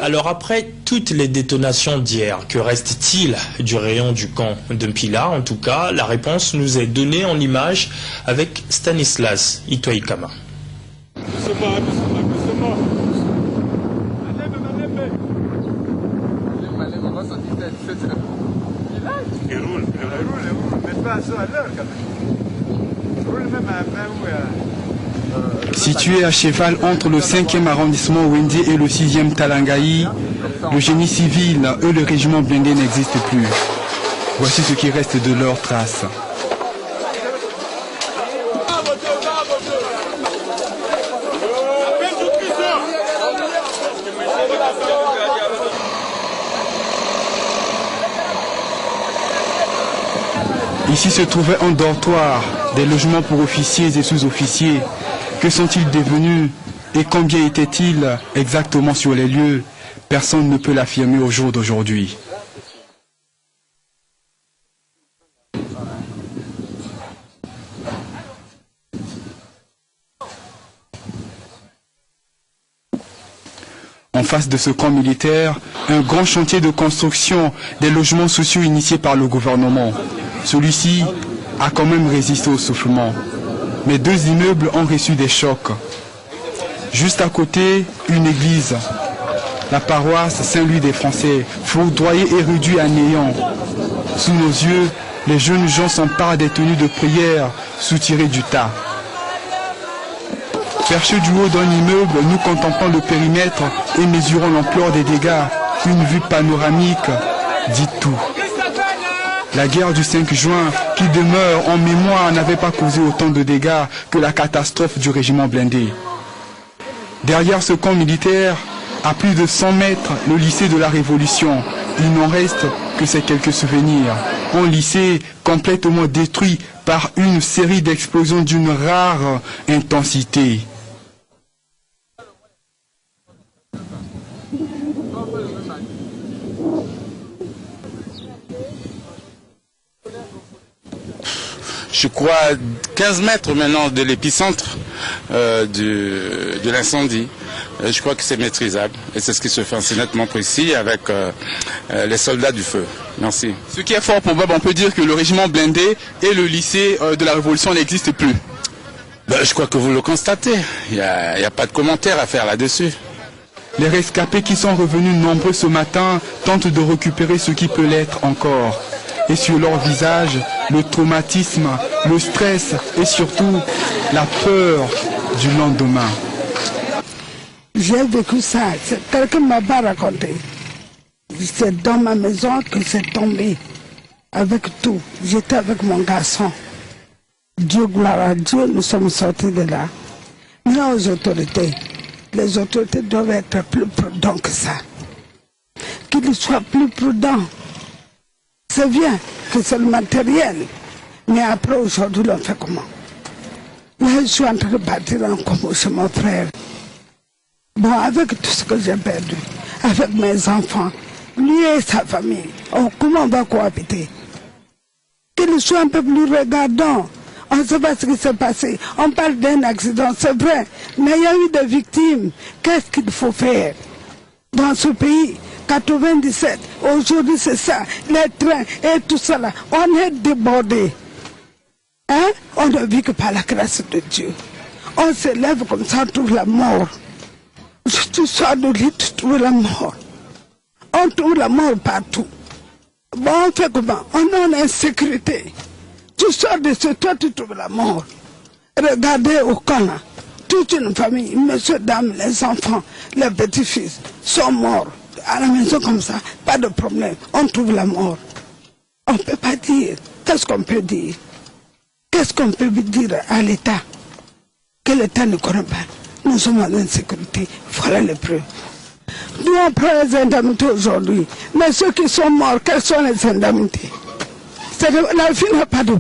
Alors après toutes les détonations d'hier, que reste-t-il du rayon du camp de Mpila? En tout cas, la réponse nous est donnée en image avec Stanislas Itoikama. Situé à cheval entre le 5e arrondissement Wende et le 6e Talangaï, le génie civil et le régiment blindé n'existent plus. Voici ce qui reste de leurs traces. Ici se trouvait un dortoir, des logements pour officiers et sous-officiers. Que sont-ils devenus et combien étaient-ils exactement sur les lieux? Personne ne peut l'affirmer au jour d'aujourd'hui. En face de ce camp militaire, un grand chantier de construction des logements sociaux initiés par le gouvernement. Celui-ci a quand même résisté au soufflement. Mais 2 immeubles ont reçu des chocs. Juste à côté, une église. La paroisse Saint-Louis des Français, foudroyée et réduite à néant. Sous nos yeux, les jeunes gens s'emparent des tenues de prière soutirées du tas. Perchés du haut d'un immeuble, nous contemplons le périmètre et mesurons l'ampleur des dégâts. Une vue panoramique dit tout. La guerre du 5 juin, qui demeure en mémoire, n'avait pas causé autant de dégâts que la catastrophe du régiment blindé. Derrière ce camp militaire, à plus de 100 mètres, le lycée de la Révolution. Il n'en reste que ces quelques souvenirs. Un lycée complètement détruit par une série d'explosions d'une rare intensité. Je crois 15 mètres maintenant de l'épicentre de l'incendie. Je crois que c'est maîtrisable et c'est ce qui se fait assez nettement précis avec les soldats du feu. Merci. Ce qui est fort probable, on peut dire que le régiment blindé et le lycée de la Révolution n'existent plus. Je crois que vous le constatez. Il n'y a pas de commentaire à faire là-dessus. Les rescapés qui sont revenus nombreux ce matin tentent de récupérer ce qui peut l'être encore. Et sur leur visage, le traumatisme, le stress et surtout la peur du lendemain. J'ai vécu ça, quelqu'un ne m'a pas raconté. C'est dans ma maison que c'est tombé, avec tout. J'étais avec mon garçon. Dieu, gloire à Dieu, nous sommes sortis de là. Mais aux autorités, les autorités doivent être plus prudents que ça. Qu'ils soient plus prudents. C'est bien que c'est le matériel, mais après aujourd'hui, on fait comment? Là, je suis en train de bâtir un combo chez mon frère. Bon, avec tout ce que j'ai perdu, avec mes enfants, lui et sa famille, comment on va cohabiter? Qu'il soit un peu plus regardant. On ne sait pas ce qui s'est passé. On parle d'un accident, c'est vrai, mais il y a eu des victimes. Qu'est-ce qu'il faut faire dans ce pays? 97, aujourd'hui c'est ça, les trains et tout ça là, on est débordé. Hein? On ne vit que par la grâce de Dieu. On se lève comme ça, on trouve la mort. Tu sors de lit, tu trouves la mort. On trouve la mort partout. Bon, on fait comment? On est en insécurité. Tu sors de ce toit, tu trouves la mort. Regardez au camp là, toute une famille, monsieur, dame, les enfants, les petits-fils sont morts. À la maison comme ça, pas de problème, on trouve la mort. On ne peut pas dire. Qu'est-ce qu'on peut dire? Qu'est-ce qu'on peut dire à l'État? Que l'État ne connaît pas. Nous sommes en insécurité. Voilà les preuves. Nous on prend les indemnités aujourd'hui. Mais ceux qui sont morts, quelles sont les indemnités? La vie n'a pas de